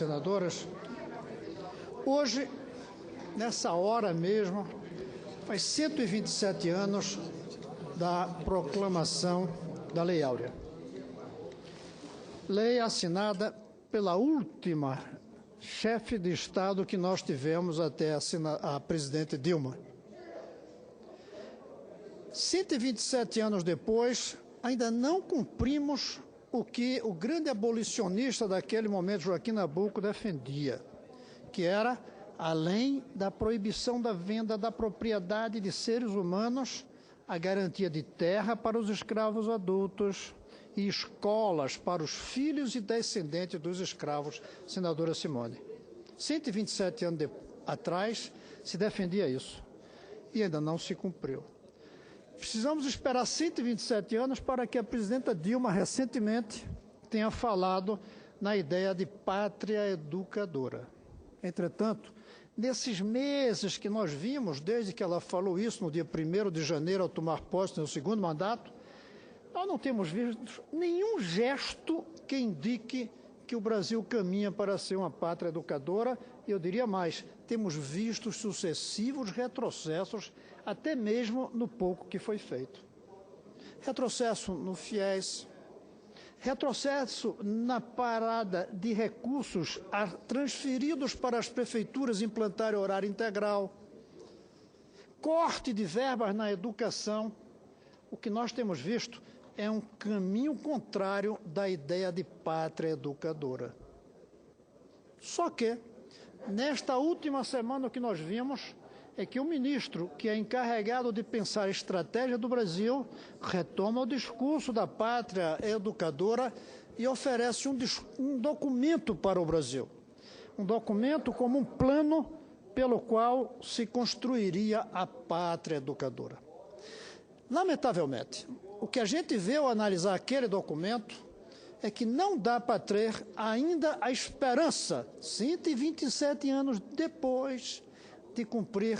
senadoras, hoje, nessa hora mesmo, faz 127 anos da proclamação da Lei Áurea. Lei assinada pela última chefe de Estado que nós tivemos até a presidente Dilma. 127 anos depois, ainda não cumprimos o que o grande abolicionista daquele momento, Joaquim Nabuco, defendia, que era, além da proibição da venda da propriedade de seres humanos, a garantia de terra para os escravos adultos e escolas para os filhos e descendentes dos escravos, senadora Simone. 127 anos atrás se defendia isso e ainda não se cumpriu. Precisamos esperar 127 anos para que a presidenta Dilma recentemente tenha falado na ideia de pátria educadora. Entretanto, nesses meses que nós vimos, desde que ela falou isso no dia 1º de janeiro, ao tomar posse no segundo mandato, nós não temos visto nenhum gesto que indique que o Brasil caminha para ser uma pátria educadora, e eu diria mais, temos visto sucessivos retrocessos, até mesmo no pouco que foi feito. Retrocesso no FIES, retrocesso na parada de recursos transferidos para as prefeituras implantarem horário integral, corte de verbas na educação. O que nós temos visto é um caminho contrário da ideia de pátria educadora. Só que, nesta última semana, o que nós vimos é que o ministro, que é encarregado de pensar a estratégia do Brasil, retoma o discurso da pátria educadora e oferece um documento para o Brasil. Um documento como um plano pelo qual se construiria a pátria educadora. Lamentavelmente, o que a gente vê ao analisar aquele documento é que não dá para ter ainda a esperança, 127 anos depois, de cumprir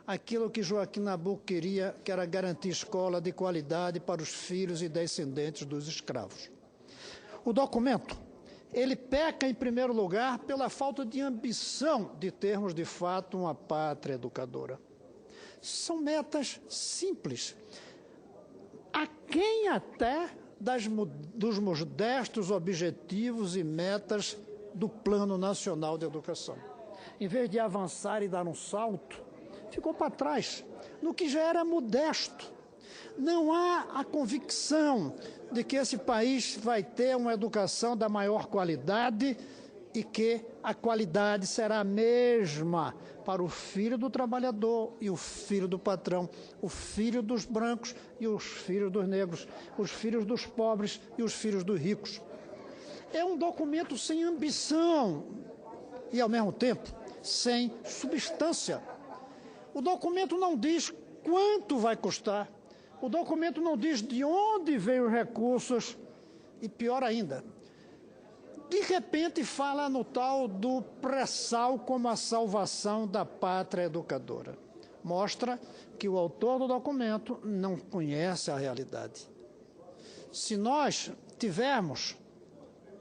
aquilo que Joaquim Nabuco queria, que era garantir escola de qualidade para os filhos e descendentes dos escravos. O documento, ele peca, em primeiro lugar, pela falta de ambição de termos, de fato, uma pátria educadora. São metas simples, aquém até dos modestos objetivos e metas do Plano Nacional de Educação. Em vez de avançar e dar um salto, ficou para trás, no que já era modesto. Não há a convicção de que esse país vai ter uma educação da maior qualidade e que a qualidade será a mesma para o filho do trabalhador e o filho do patrão, o filho dos brancos e os filhos dos negros, os filhos dos pobres e os filhos dos ricos. É um documento sem ambição e, ao mesmo tempo, sem substância. O documento não diz quanto vai custar, o documento não diz de onde veio os recursos e, pior ainda, de repente fala no tal do pré-sal como a salvação da pátria educadora. Mostra que o autor do documento não conhece a realidade. Se nós tivermos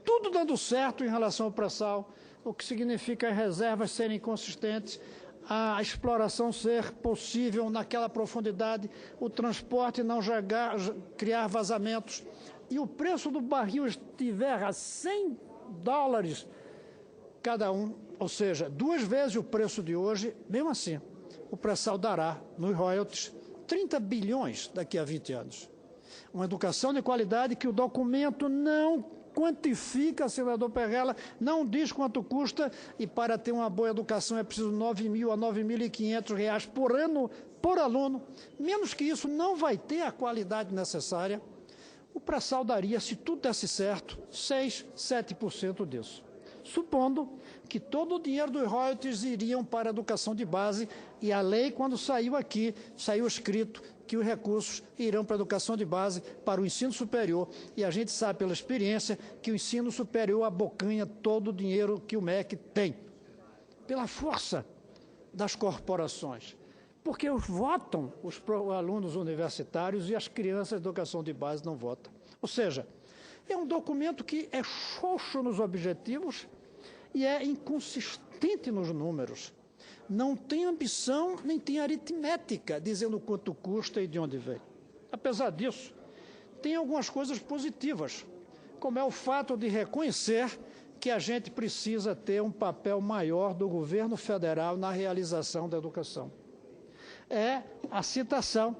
tudo dando certo em relação ao pré-sal, o que significa as reservas serem consistentes, a exploração ser possível naquela profundidade, o transporte não criar vazamentos, e o preço do barril estiver a $100 cada um, ou seja, 2 vezes o preço de hoje, mesmo assim, o pré-sal dará, nos royalties, 30 bilhões daqui a 20 anos. Uma educação de qualidade que o documento não quantifica, senador Perrella, não diz quanto custa, e para ter uma boa educação é preciso R$9.000 a R$9.500 por ano, por aluno. Menos que isso não vai ter a qualidade necessária. O pré-sal daria, se tudo desse certo, 6%, 7% disso. Supondo que todo o dinheiro dos royalties iriam para a educação de base, e a lei, quando saiu aqui, saiu escrito que os recursos irão para a educação de base, para o ensino superior, e a gente sabe pela experiência que o ensino superior abocanha todo o dinheiro que o MEC tem, pela força das corporações, porque votam os alunos universitários e as crianças de educação de base não votam. Ou seja, é um documento que é xoxo nos objetivos, e é inconsistente nos números. Não tem ambição, nem tem aritmética, dizendo quanto custa e de onde vem. Apesar disso, tem algumas coisas positivas, como é o fato de reconhecer que a gente precisa ter um papel maior do governo federal na realização da educação. É a citação,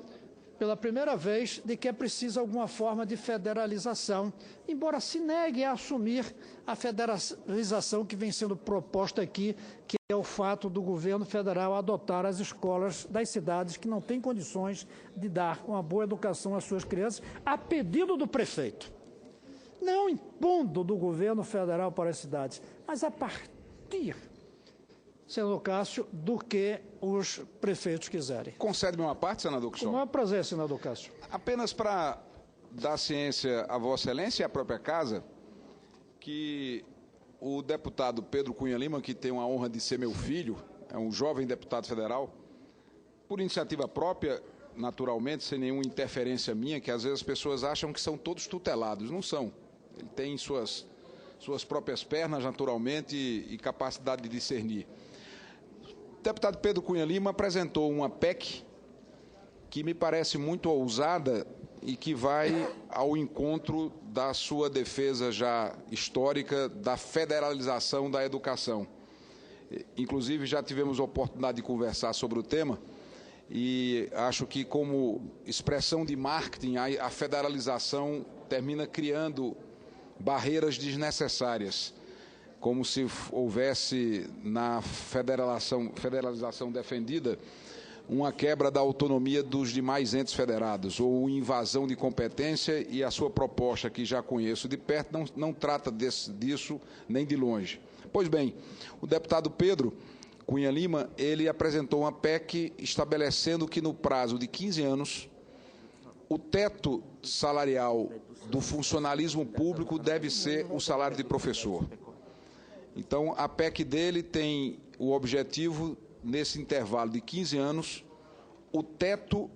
pela primeira vez, de que é preciso alguma forma de federalização, embora se negue a assumir a federalização que vem sendo proposta aqui, que é o fato do governo federal adotar as escolas das cidades que não têm condições de dar uma boa educação às suas crianças, a pedido do prefeito. Não impondo do governo federal para as cidades, mas a partir, senador Cássio, do que os prefeitos quiserem. Concede-me uma parte, senador Custódio? Com o maior prazer, senador Cássio. Apenas para dar ciência a Vossa Excelência e à própria Casa, que o deputado Pedro Cunha Lima, que tem a honra de ser meu filho, é um jovem deputado federal, por iniciativa própria, naturalmente, sem nenhuma interferência minha, que às vezes as pessoas acham que são todos tutelados. Não são. Ele tem suas próprias pernas, naturalmente, e capacidade de discernir. O deputado Pedro Cunha Lima apresentou uma PEC que me parece muito ousada e que vai ao encontro da sua defesa já histórica da federalização da educação. Inclusive, já tivemos a oportunidade de conversar sobre o tema e acho que, como expressão de marketing, a federalização termina criando barreiras desnecessárias, como se houvesse na federalização defendida uma quebra da autonomia dos demais entes federados, ou invasão de competência, e a sua proposta, que já conheço de perto, não trata disso nem de longe. Pois bem, o deputado Pedro Cunha Lima, ele apresentou uma PEC estabelecendo que no prazo de 15 anos, o teto salarial do funcionalismo público deve ser o salário de professor. Então, a PEC dele tem o objetivo, nesse intervalo de 15 anos, o teto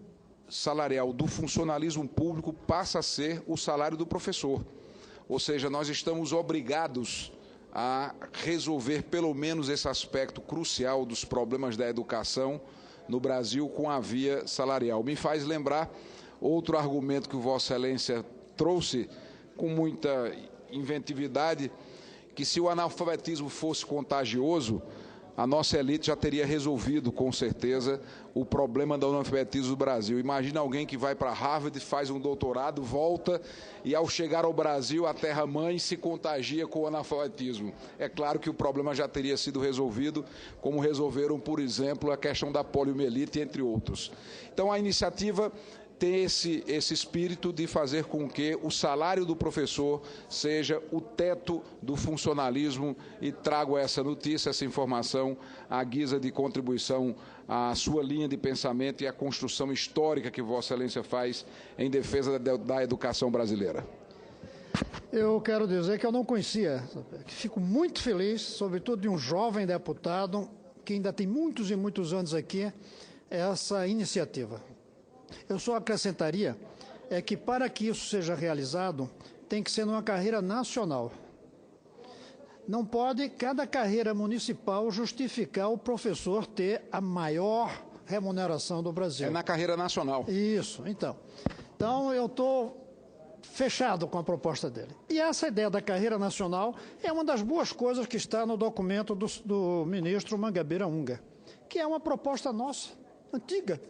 salarial do funcionalismo público passa a ser o salário do professor. Ou seja, nós estamos obrigados a resolver pelo menos esse aspecto crucial dos problemas da educação no Brasil com a via salarial. Me faz lembrar outro argumento que Vossa Excelência trouxe com muita inventividade, que se o analfabetismo fosse contagioso, a nossa elite já teria resolvido, com certeza, o problema do analfabetismo do Brasil. Imagina alguém que vai para Harvard, faz um doutorado, volta e, ao chegar ao Brasil, a terra-mãe se contagia com o analfabetismo. É claro que o problema já teria sido resolvido, como resolveram, por exemplo, a questão da poliomielite, entre outros. Então, a iniciativa tem esse espírito de fazer com que o salário do professor seja o teto do funcionalismo, e trago essa notícia, essa informação, à guisa de contribuição à sua linha de pensamento e à construção histórica que Vossa Excelência faz em defesa da educação brasileira. Eu quero dizer que eu não conhecia, que fico muito feliz, sobretudo de um jovem deputado que ainda tem muitos e muitos anos aqui, essa iniciativa. Eu só acrescentaria que, para que isso seja realizado, tem que ser numa carreira nacional. Não pode cada carreira municipal justificar o professor ter a maior remuneração do Brasil. É na carreira nacional. Isso, então. Então, eu estou fechado com a proposta dele. E essa ideia da carreira nacional é uma das boas coisas que está no documento do ministro Mangabeira Unga, que é uma proposta nossa, antiga,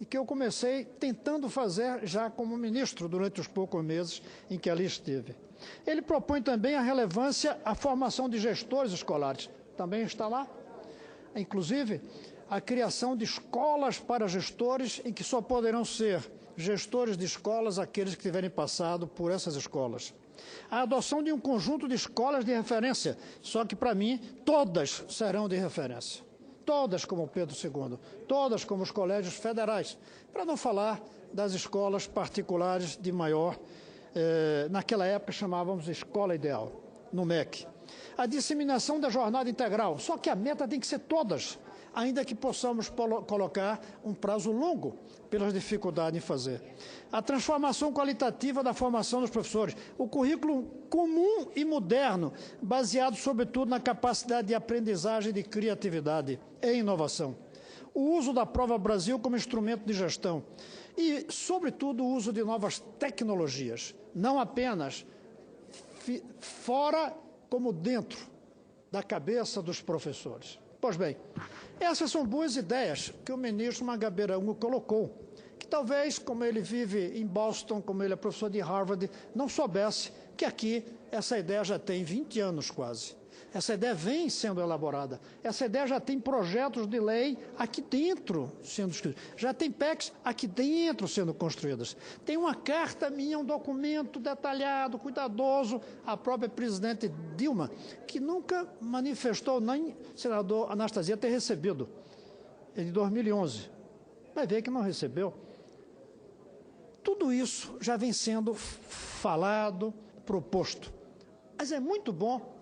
e que eu comecei tentando fazer já como ministro durante os poucos meses em que ali esteve. Ele propõe também a relevância à formação de gestores escolares. Também está lá. Inclusive, a criação de escolas para gestores, em que só poderão ser gestores de escolas aqueles que tiverem passado por essas escolas. A adoção de um conjunto de escolas de referência, só que, para mim, todas serão de referência. Todas como Pedro II, todas como os colégios federais, para não falar das escolas particulares de maior, naquela época chamávamos escola ideal, no MEC. A disseminação da jornada integral, só que a meta tem que ser todas. ainda que possamos colocar um prazo longo pelas dificuldades em fazer. A transformação qualitativa da formação dos professores, o currículo comum e moderno, baseado, sobretudo, na capacidade de aprendizagem, de criatividade e inovação. O uso da Prova Brasil como instrumento de gestão e, sobretudo, o uso de novas tecnologias, não apenas fora como dentro da cabeça dos professores. Pois bem, essas são boas ideias que o ministro Mangabeira Unger colocou, que talvez, como ele vive em Boston, como ele é professor de Harvard, não soubesse que aqui essa ideia já tem 20 anos quase. Essa ideia vem sendo elaborada. Essa ideia já tem projetos de lei aqui dentro sendo escritos. Já tem PECs aqui dentro sendo construídas. Tem uma carta minha, um documento detalhado, cuidadoso, a própria presidente Dilma, que nunca manifestou, nem o senador Anastasia ter recebido, em 2011. Vai ver que não recebeu. Tudo isso já vem sendo falado, proposto. Mas é muito bom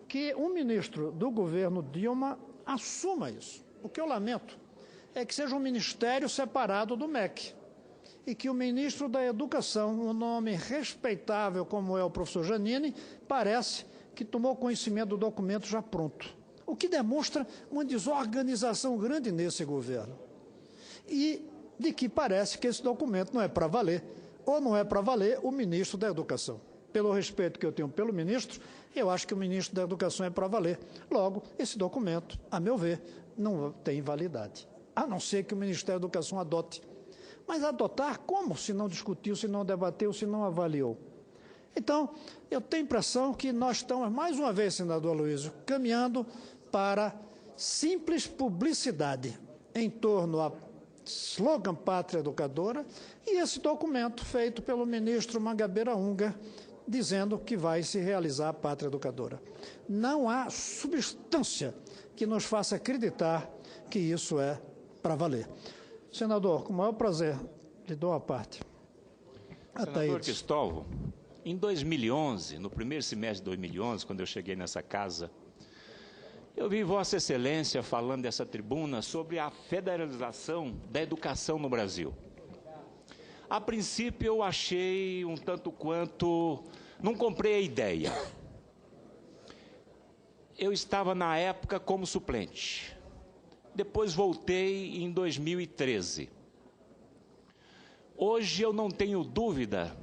que um ministro do governo Dilma assuma isso. O que eu lamento é que seja um ministério separado do MEC e que o ministro da Educação, um nome respeitável como é o professor Giannini, parece que tomou conhecimento do documento já pronto, o que demonstra uma desorganização grande nesse governo. E de que parece que esse documento não é para valer, ou não é para valer o ministro da Educação. Pelo respeito que eu tenho pelo ministro, eu acho que o ministro da Educação é para valer. Logo, esse documento, a meu ver, não tem validade, a não ser que o Ministério da Educação adote. Mas adotar como? Se não discutiu, se não debateu, se não avaliou. Então, eu tenho a impressão que nós estamos, mais uma vez, senador Aloysio, caminhando para simples publicidade em torno a slogan Pátria Educadora e esse documento feito pelo ministro Mangabeira Unger, dizendo que vai se realizar a Pátria Educadora. Não há substância que nos faça acreditar que isso é para valer. Senador, com o maior prazer, lhe dou a parte. Senador Cristóvão, em 2011, no primeiro semestre de 2011, quando eu cheguei nessa casa, eu vi Vossa Excelência falando dessa tribuna sobre a federalização da educação no Brasil. A princípio eu achei um tanto quanto, não comprei a ideia. Eu estava na época como suplente. Depois voltei em 2013. Hoje eu não tenho dúvida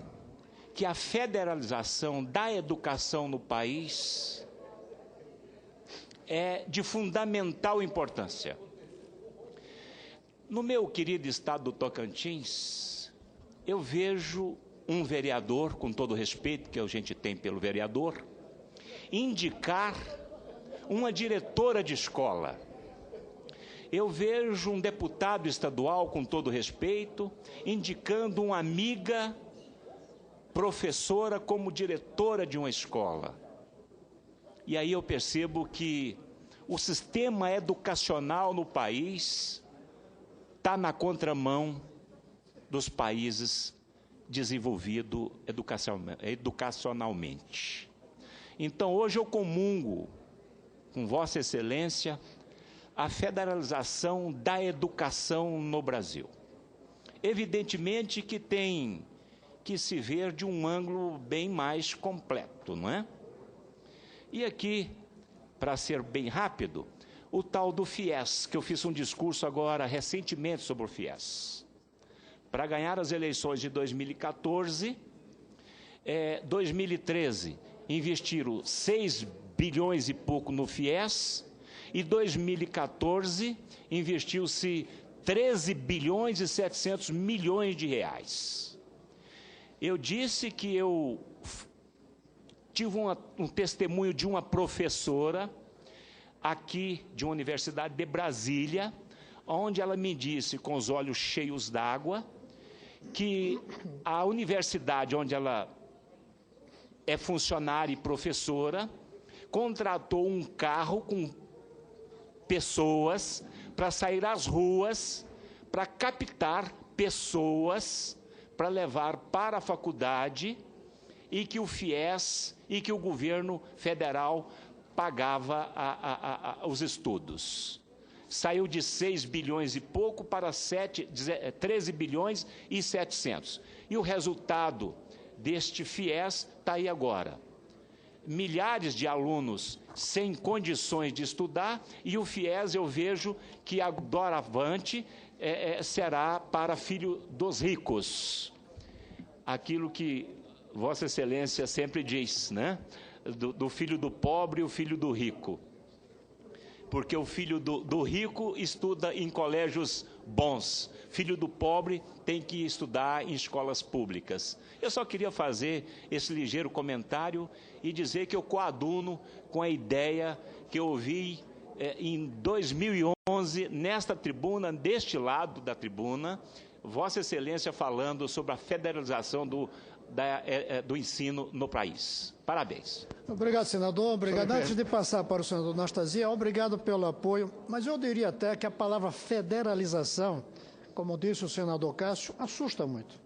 que a federalização da educação no país é de fundamental importância. No meu querido estado do Tocantins, eu vejo um vereador, com todo o respeito que a gente tem pelo vereador, indicar uma diretora de escola. Eu vejo um deputado estadual, com todo o respeito, indicando uma amiga professora como diretora de uma escola. E aí eu percebo que o sistema educacional no país está na contramão dos países desenvolvidos educacionalmente. Então, hoje eu comungo com Vossa Excelência a federalização da educação no Brasil. Evidentemente que tem que se ver de um ângulo bem mais completo, não é? E aqui, para ser bem rápido, o tal do FIES, que eu fiz um discurso agora recentemente sobre o FIES. Para ganhar as eleições de 2014, 2013, investiram 6 bilhões e pouco no FIES, e 2014, investiu-se 13 bilhões e 700 milhões de reais. Eu disse que eu tive um testemunho de uma professora aqui de uma universidade de Brasília, onde ela me disse, com os olhos cheios d'água, que a universidade onde ela é funcionária e professora contratou um carro com pessoas para sair às ruas, para captar pessoas, para levar para a faculdade, e que o FIES e que o governo federal pagava os estudos. saiu de 6 bilhões e pouco para 13 bilhões e 700. E o resultado deste FIES está aí agora. Milhares de alunos sem condições de estudar, e o FIES eu vejo que doravante será para filho dos ricos. Aquilo que Vossa Excelência sempre diz, né? Do filho do pobre e o filho do rico. Porque o filho do rico estuda em colégios bons. Filho do pobre tem que estudar em escolas públicas. Eu só queria fazer esse ligeiro comentário e dizer que eu coaduno com a ideia que eu ouvi em 2011, nesta tribuna, deste lado da tribuna, Vossa Excelência falando sobre a federalização do ensino no país. Parabéns. Obrigado, senador. Obrigado. Antes de passar para o senador Anastasia, obrigado pelo apoio, mas eu diria até que a palavra federalização, como disse o senador Cássio, assusta muito.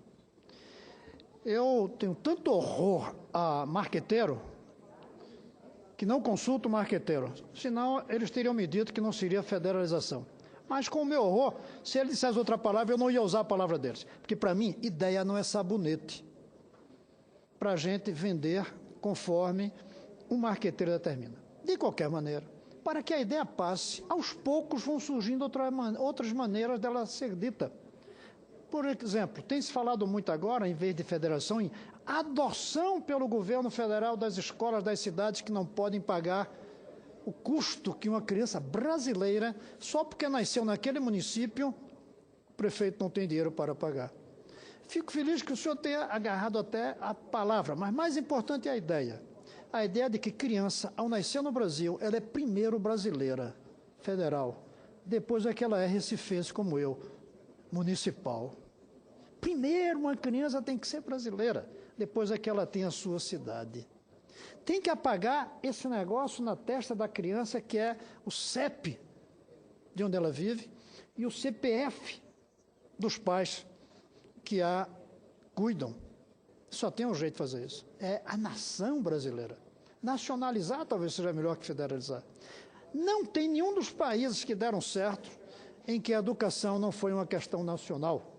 Eu tenho tanto horror a marqueteiro que não consulto o marqueteiro, senão eles teriam me dito que não seria federalização. Mas com o meu horror, se ele dissesse outra palavra, eu não ia usar a palavra deles. Porque, para mim, ideia não é sabonete para a gente vender conforme o marqueteiro determina. De qualquer maneira, para que a ideia passe, aos poucos vão surgindo outras maneiras dela ser dita. Por exemplo, tem se falado muito agora, em vez de federação, em adoção pelo governo federal das escolas das cidades que não podem pagar o custo que uma criança brasileira, só porque nasceu naquele município, o prefeito não tem dinheiro para pagar. Fico feliz que o senhor tenha agarrado até a palavra, mas mais importante é a ideia. A ideia de que criança, ao nascer no Brasil, ela é primeiro brasileira, federal. Depois é que ela é recifense como eu, municipal. Primeiro uma criança tem que ser brasileira, depois é que ela tem a sua cidade. Tem que apagar esse negócio na testa da criança que é o CEP de onde ela vive e o CPF dos pais que a cuidam. Só tem um jeito de fazer isso. É a nação brasileira. Nacionalizar talvez seja melhor que federalizar. Não tem nenhum dos países que deram certo em que a educação não foi uma questão nacional.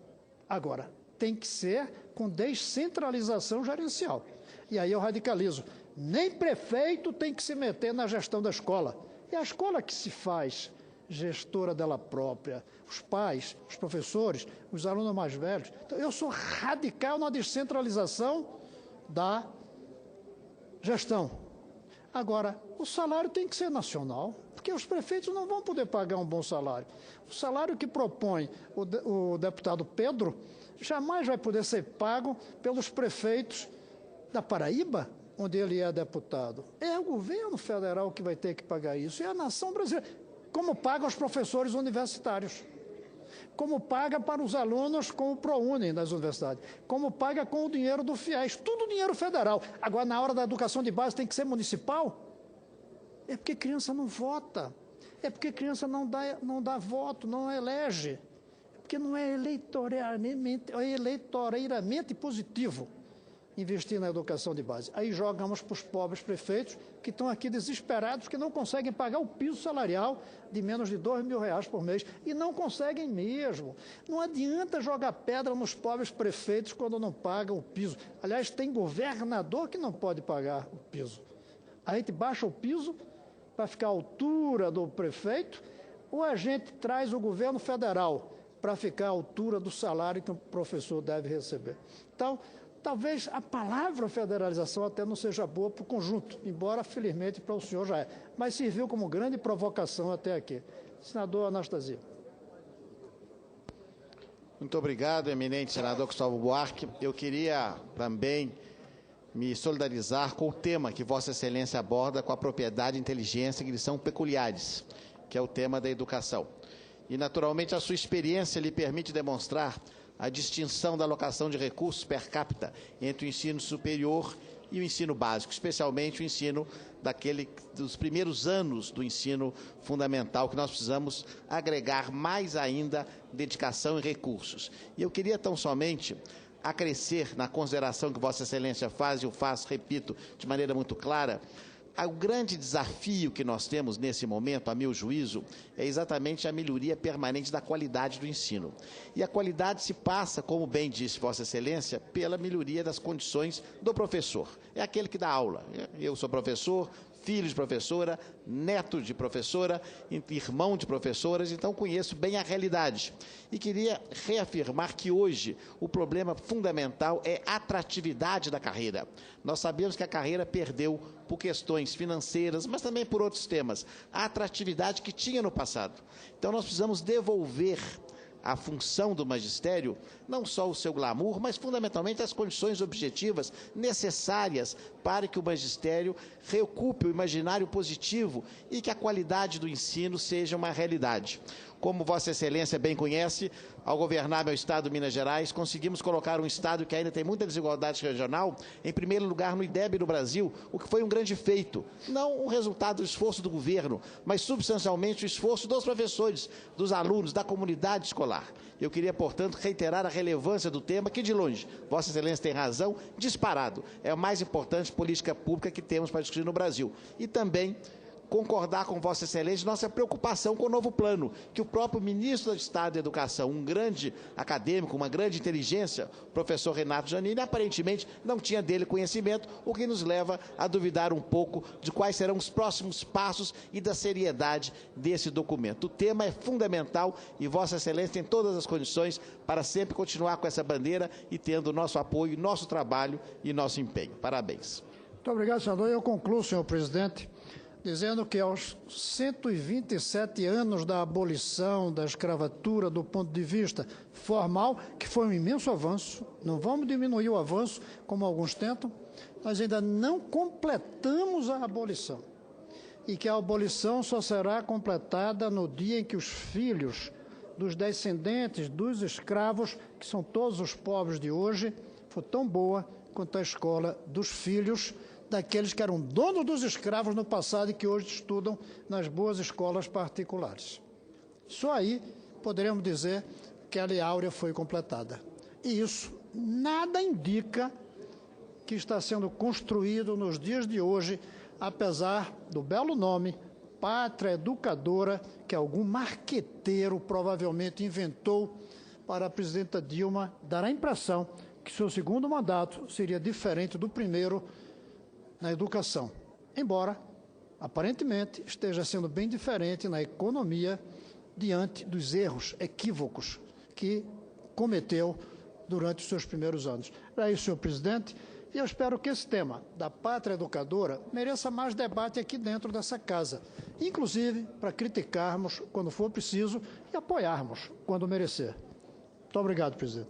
Agora, tem que ser com descentralização gerencial. E aí eu radicalizo. Nem prefeito tem que se meter na gestão da escola. É a escola que se faz gestora dela própria. Os pais, os professores, os alunos mais velhos. Então, eu sou radical na descentralização da gestão. Agora, o salário tem que ser nacional, porque os prefeitos não vão poder pagar um bom salário. O salário que propõe o deputado Pedro jamais vai poder ser pago pelos prefeitos da Paraíba, onde ele é deputado. É o governo federal que vai ter que pagar isso, é a nação brasileira. Como paga os professores universitários, como paga para os alunos com o ProUni das universidades, como paga com o dinheiro do FIES, tudo dinheiro federal. Agora, na hora da educação de base, tem que ser municipal? É porque criança não vota, é porque criança não dá voto, não elege, porque não é eleitoreiramente positivo investir na educação de base. Aí jogamos para os pobres prefeitos que estão aqui desesperados, que não conseguem pagar o piso salarial de menos de R$2.000 por mês. E não conseguem mesmo. Não adianta jogar pedra nos pobres prefeitos quando não pagam o piso. Aliás, tem governador que não pode pagar o piso. A gente baixa o piso para ficar à altura do prefeito, ou a gente traz o governo federal para ficar à altura do salário que o professor deve receber. Então, talvez a palavra federalização até não seja boa para o conjunto, embora, felizmente, para o senhor já é. Mas serviu como grande provocação até aqui. Senador Anastasia. Muito obrigado, eminente senador Gustavo Buarque. Eu queria também me solidarizar com o tema que Vossa Excelência aborda com a propriedade e inteligência, que lhes são peculiares, que é o tema da educação. E, naturalmente, a sua experiência lhe permite demonstrar a distinção da alocação de recursos per capita entre o ensino superior e o ensino básico, especialmente o ensino dos primeiros anos do ensino fundamental, que nós precisamos agregar mais ainda dedicação e recursos. E eu queria tão somente acrescer na consideração que Vossa Excelência faz, e eu faço, repito, de maneira muito clara, O grande desafio que nós temos nesse momento, a meu juízo, é exatamente a melhoria permanente da qualidade do ensino. E a qualidade se passa, como bem disse Vossa Excelência, pela melhoria das condições do professor. É aquele que dá aula. Eu sou professor, filho de professora, neto de professora, irmão de professoras, então conheço bem a realidade. E queria reafirmar que hoje o problema fundamental é a atratividade da carreira. Nós sabemos que a carreira perdeu por questões financeiras, mas também por outros temas, a atratividade que tinha no passado. Então nós precisamos devolver a função do magistério, não só o seu glamour, mas fundamentalmente as condições objetivas necessárias para que o magistério reocupe o imaginário positivo e que a qualidade do ensino seja uma realidade. Como Vossa Excelência bem conhece, ao governar meu estado, Minas Gerais, conseguimos colocar um estado que ainda tem muita desigualdade regional em primeiro lugar no IDEB no Brasil, o que foi um grande feito. Não o resultado do esforço do governo, mas substancialmente o esforço dos professores, dos alunos, da comunidade escolar. Eu queria, portanto, reiterar a relevância do tema, que de longe, Vossa Excelência tem razão, disparado. É a mais importante política pública que temos para discutir no Brasil. E também concordar com Vossa Excelência nossa preocupação com o novo plano, que o próprio ministro do Estado da Educação, um grande acadêmico, uma grande inteligência, o professor Renato Janine, aparentemente não tinha dele conhecimento, o que nos leva a duvidar um pouco de quais serão os próximos passos e da seriedade desse documento. O tema é fundamental e Vossa Excelência tem todas as condições para sempre continuar com essa bandeira e tendo nosso apoio, nosso trabalho e nosso empenho. Parabéns. Muito obrigado, senador. Eu concluo, senhor presidente, dizendo que aos 127 anos da abolição da escravatura do ponto de vista formal, que foi um imenso avanço, não vamos diminuir o avanço, como alguns tentam, nós ainda não completamos a abolição. E que a abolição só será completada no dia em que os filhos dos descendentes dos escravos, que são todos os pobres de hoje, for tão boa quanto a escola dos filhos daqueles que eram donos dos escravos no passado e que hoje estudam nas boas escolas particulares. Só aí poderemos dizer que a Lei Áurea foi completada. E isso nada indica que está sendo construído nos dias de hoje, apesar do belo nome, Pátria Educadora, que algum marqueteiro provavelmente inventou para a presidenta Dilma dar a impressão que seu segundo mandato seria diferente do primeiro na educação, embora, aparentemente, esteja sendo bem diferente na economia diante dos erros, equívocos que cometeu durante os seus primeiros anos. É isso, senhor presidente, e eu espero que esse tema da Pátria Educadora mereça mais debate aqui dentro dessa casa, inclusive para criticarmos quando for preciso e apoiarmos quando merecer. Muito obrigado, presidente.